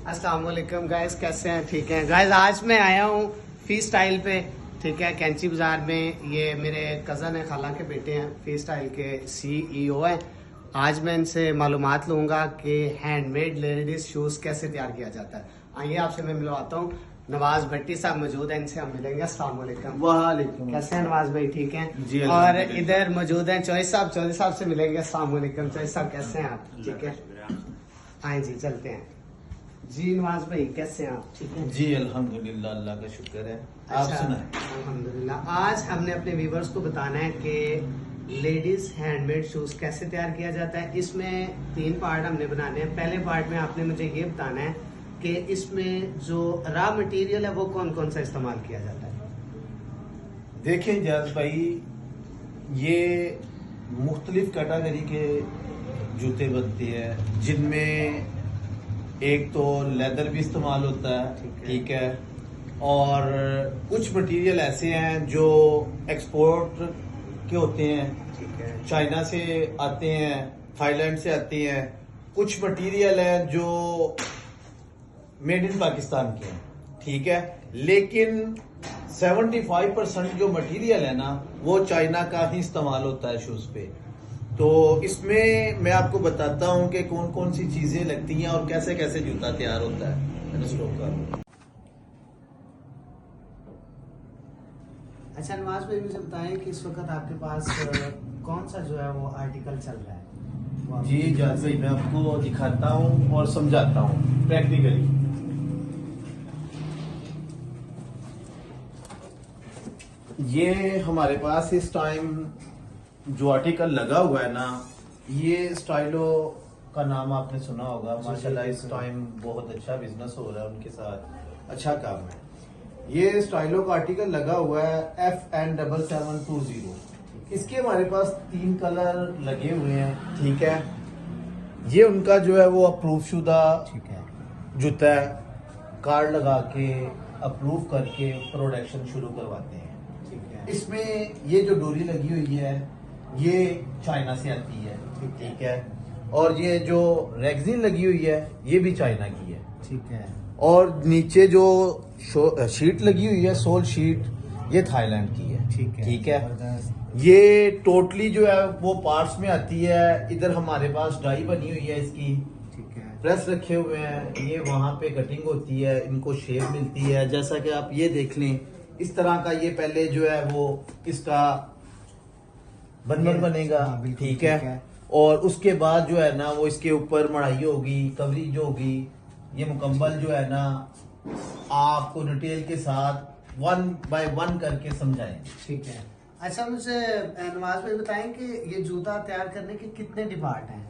अस्सलाम वालेकुम गाइस, कैसे हैं? ठीक है गाइस, आज मैं आया हूँ फी स्टाइल पे। ठीक है, कैंची बाजार में। ये मेरे कज़न है, खाला के बेटे हैं, फी स्टाइल के CEO हैं। आज मैं इनसे मालूमात लूँगा कि हैंडमेड लेडीज शूज़ कैसे तैयार किया जाता है। आइए आपसे मैं मिलवाता हूँ। नवाज भट्टी साहब मौजूद हैं, इनसे हम मिलेंगे। अस्सलाम वालेकुम। वालेकुम। कैसे हैं नवाज भाई? ठीक हैं जी, और इधर मौजूद हैं चौधरी साहब से मिलेंगे। अस्सलाम वालेकुम चौधरी साहब, कैसे हैं आप? ठीक है, आए जी, चलते हैं जी। नवाज भाई कैसे हैं आप? ठीक है जी, अल्हम्दुलिल्लाह, अल्लाह का शुक्र है। आप अच्छा, सुनाएं। अल्हम्दुलिल्लाह। आज हमने अपने व्यूवर्स को बताना है कि लेडीज हैंडमेड शूज कैसे तैयार किया जाता है। इसमें 3 पार्ट हमने बनाने हैं। पहले पार्ट में आपने मुझे ये बताना है कि इसमें जो रॉ मटेरियल है वो कौन कौन सा इस्तेमाल किया जाता है। देखें जाज भाई, ये मुख्तलिफ कैटेगरी के जूते बनते हैं, जिनमें एक तो लेदर भी इस्तेमाल होता है, ठीक है, और कुछ मटेरियल ऐसे हैं जो एक्सपोर्ट के होते हैं, ठीक है, चाइना से आते हैं, थाईलैंड से आते हैं। कुछ मटेरियल हैं जो मेड इन पाकिस्तान के हैं, ठीक है, लेकिन 75% जो मटेरियल है ना वो चाइना का ही इस्तेमाल होता है शूज पे। तो इसमें मैं आपको बताता हूँ कि कौन कौन सी चीजें लगती हैं और कैसे कैसे जूता तैयार होता है। मैंने स्टॉक कर। अच्छा नवाज भाई, मुझे बताएं कि इस वक्त आपके पास कौन सा जो है वो आर्टिकल चल रहा है? वो आप- जी जाज भाई, मैं आपको दिखाता हूँ और समझाता हूँ प्रैक्टिकली। ये हमारे पास इस टाइम जो आर्टिकल लगा हुआ है ना, ये स्टाइलो का नाम आपने सुना होगा। माशाल्लाह इस टाइम बहुत अच्छा बिजनेस हो रहा है उनके साथ, अच्छा काम है। ये स्टाइलो का आर्टिकल लगा हुआ है FN7720। इसके हमारे पास 3 कलर लगे हुए हैं, ठीक है। ये उनका जो है वो अप्रूव शुदा ठीक है, जूता है, कार्ड लगा के अप्रूव करके प्रोडक्शन शुरू करवाते हैं। ठीक है, इसमें ये जो डोरी लगी हुई है ये चाइना से आती है, ठीक है, और ये जो रेगजिन लगी हुई है ये भी चाइना की है, ठीक है, और नीचे जो शीट लगी हुई है, सोल शीट, ये थाईलैंड की है, ठीक है, ठीक है। जबरदस्त। ये टोटली जो है वो पार्ट्स में आती है। इधर हमारे पास डाई बनी हुई है इसकी, ठीक है, प्रेस रखे हुए हैं, ये वहां पे कटिंग होती है, इनको शेप मिलती है। जैसा कि आप ये देख लें, इस तरह का ये पहले जो है वो इसका बंडल बनेगा, हाँ, बिल्कुल ठीक है, और उसके बाद जो है ना वो इसके ऊपर मढ़ाई होगी, कवरेज होगी। ये मुकम्मल जो है ना आपको डिटेल के साथ 1 by 1 करके समझाएंगे। ठीक है। अच्छा मुझे नवाज भाई बताएं कि ये जूता तैयार करने के कितने डिपार्ट हैं,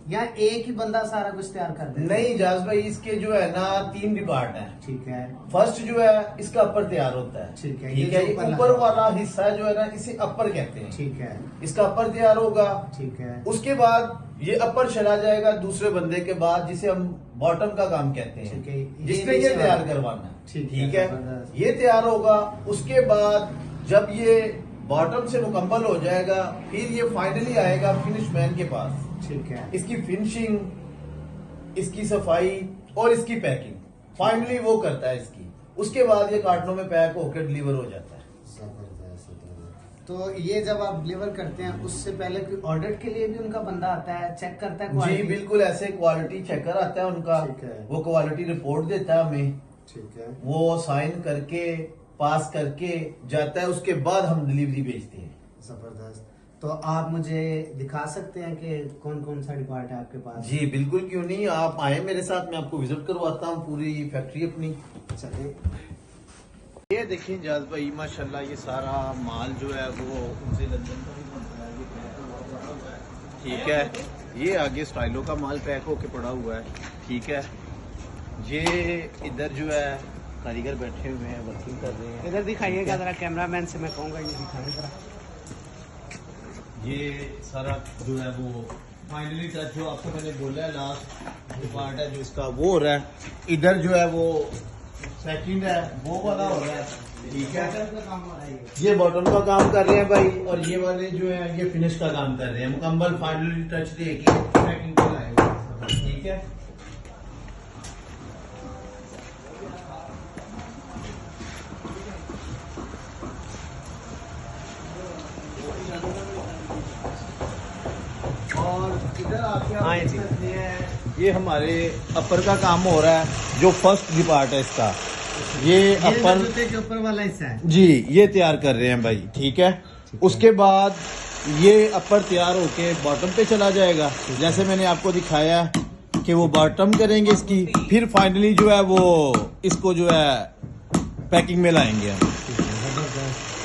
या एक ही बंदा सारा कुछ तैयार कर देता है? नहीं जाज भाई, इसके जो है ना 3 डिपार्ट हैं। ठीक है, फर्स्ट जो है इसका अपर तैयार होता है, ठीक है, ठीक ये है, जो ये ऊपर ऊपर लगा वाला हिस्सा जो है ना इसे अपर कहते हैं, ठीक है, इसका अपर तैयार होगा। ठीक है, उसके बाद ये अपर चला जाएगा दूसरे बंदे के बाद, जिसे हम बॉटम का काम कहते हैं, ठीक है, ये जिसने ये नीचे तैयार वाला। करवाना है, ठीक ठीक है, है। जबरदस्त। ये तैयार होगा, उसके बाद जब ये बॉटम से मुकम्मल हो जाएगा, फिर ये फाइनली आएगा फिनिश मैन के पास। ठीक है, इसकी फिनिशिंग, इसकी सफाई और इसकी पैकिंग फाइनली वो करता है इसकी। उसके बाद ये कार्टनों में पैक होकर डिलीवर हो जाता है। जबरदस्त, जबरदस्त। तो ये जब आप डिलीवर करते हैं उससे पहले कोई ऑडिट के लिए भी उनका बंदा आता है, चेक करता है जी क्वालिटी? बिल्कुल, ऐसे क्वालिटी चेकर आता है उनका, ठीक है। वो क्वालिटी रिपोर्ट देता है हमें, ठीक है, वो साइन करके पास करके जाता है, उसके बाद हम डिलीवरी भेजते हैं। जबरदस्त। तो आप मुझे दिखा सकते हैं कि कौन कौन सा डिपार्ट है आपके पास? जी बिल्कुल, क्यों नहीं, आप आए मेरे साथ, मैं आपको विजिट करवाता हूँ पूरी फैक्ट्री अपनी। चलिए। ये देखिए जाज भाई, माशाल्लाह ये सारा माल जो है वो उनसे लंदन का ही बनता है, ठीक है। ये आगे स्टाइलो का माल पैक होके पड़ा हुआ है, ठीक है। ये इधर जो है कारीगर बैठे हुए हैं, वर्किंग कर रहे हैं। इधर दिखाइएगा जरा, कैमरामैन से मैं कहूँगा ये दिखाएं जरा। ये सारा जो है वो फाइनली टच जो आपको मैंने बोला है, लास्ट जो पार्ट है जो इसका वो हो रहा है। इधर जो है वो सेकंड है, वो वाला हो रहा है, ठीक है। ये बॉटम का काम कर रहे हैं भाई, और ये वाले जो है ये फिनिश का काम कर रहे हैं, मुकम्मल फाइनली टच देके पैकिंग को लाएंगे, ठीक है। आए जी। ये हमारे अपर का काम हो रहा है, जो फर्स्ट पार्ट है इसका, ये अपर जूते के ऊपर वाला हिस्सा है जी, ये तैयार कर रहे हैं भाई। ठीक है, उसके बाद ये अपर तैयार होके बॉटम पे चला जाएगा, जैसे मैंने आपको दिखाया कि वो बॉटम करेंगे इसकी, फिर फाइनली जो है वो इसको जो है पैकिंग में लाएंगे हम।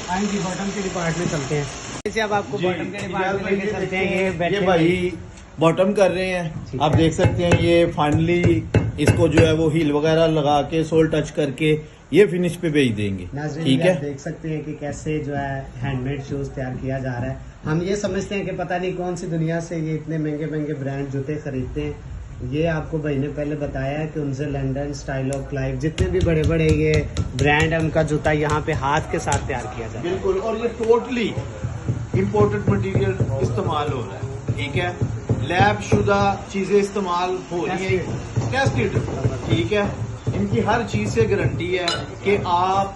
आएंगे बॉटम के डिपार्ट में चलते हैं। जैसे अब आपको बॉटम के डिपार्ट में लेके चलते हैं। ये बैठे भाई बॉटम कर रहे हैं, आप देख सकते हैं। ये फाइनली इसको जो है वो हील वगैरह लगा के सोल टच करके ये फिनिश पे भेज देंगे। ठीक है, देख सकते हैं कि कैसे जो है हैंडमेड शूज तैयार किया जा रहा है। हम ये समझते हैं कि पता नहीं कौन सी दुनिया से ये इतने महंगे महंगे ब्रांड जूते खरीदते हैं। ये आपको भाई ने पहले बताया है कि उनसे लंदन, स्टाइल ऑफ क्लाइव, जितने भी बड़े बड़े ये ब्रांड है, उनका जूता यहाँ पे हाथ के साथ तैयार किया जाता है। बिल्कुल, और ये टोटली इम्पोर्टेड मटेरियल इस्तेमाल हो रहा है। ठीक है, लैब शुदा चीजें इस्तेमाल हो रही है, टेस्टेड। ठीक है, इनकी हर चीज से गारंटी है कि आप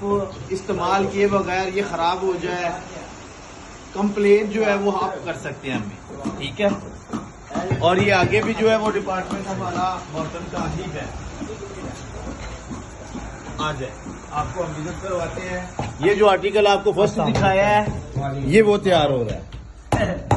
इस्तेमाल किए बगैर ये खराब हो जाए, कंप्लेन जो है वो आप कर सकते हैं हमें। ठीक है, और ये आगे भी जो है वो डिपार्टमेंट हमारा बॉटम का ही है। आ जाए, आपको हम विजिट करवाते हैं। ये जो आर्टिकल आपको फर्स्ट दिखाया है, ये वो तैयार हो रहा है।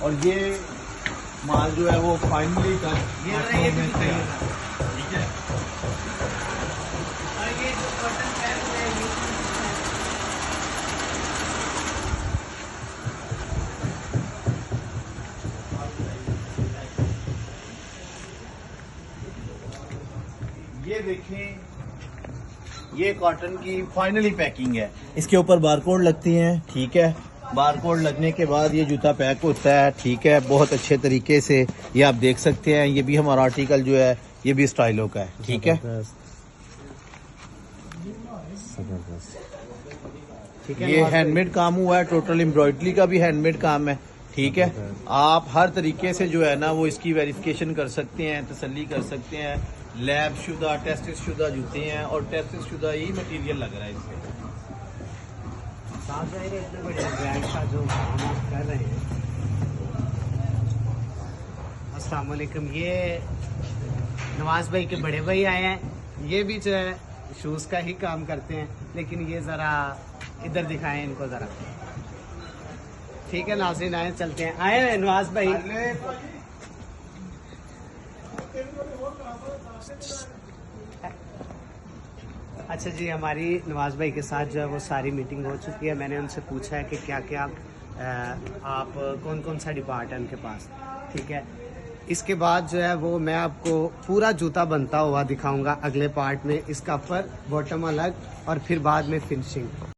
और ये माल जो है वो फाइनली का ठीक है। ये देखें, ये कॉटन की फाइनली पैकिंग है। इसके ऊपर बारकोड लगती हैं। ठीक है, बारकोड लगने के बाद ये जूता पैक होता है। ठीक है, बहुत अच्छे तरीके से ये आप देख सकते हैं। ये भी हमारा आर्टिकल जो है ये भी स्टाइलो का है। ठीक है, ये हैंडमेड काम हुआ है, टोटल एम्ब्रॉयडरी का भी हैंडमेड काम है। ठीक है, आप हर तरीके से जो है ना वो इसकी वेरिफिकेशन कर सकते हैं, तसल्ली कर सकते हैं। लैब शुदा, टेस्टेड शुदा जूते हैं और टेस्टेड शुदा ही मटेरियल लग रहा है इसमें। इतने बड़े ब्रांड का जो काम आप कर रहे हैं। अस्सलाम वालेकुम। ये नवाज भाई के बड़े भाई आए हैं। ये भी जो है शूज का ही काम करते हैं, लेकिन ये जरा इधर दिखाएं इनको जरा। ठीक है नाज़रीन, आए चलते हैं। आए हैं नवाज भाई। अच्छा जी, हमारी नवाज भाई के साथ जो है वो सारी मीटिंग हो चुकी है। मैंने उनसे पूछा है कि क्या क्या आप कौन कौन सा डिपार्ट है उनके पास। ठीक है, इसके बाद जो है वो मैं आपको पूरा जूता बनता हुआ दिखाऊंगा अगले पार्ट में। इसका अपर बॉटम अलग और फिर बाद में फिनिशिंग।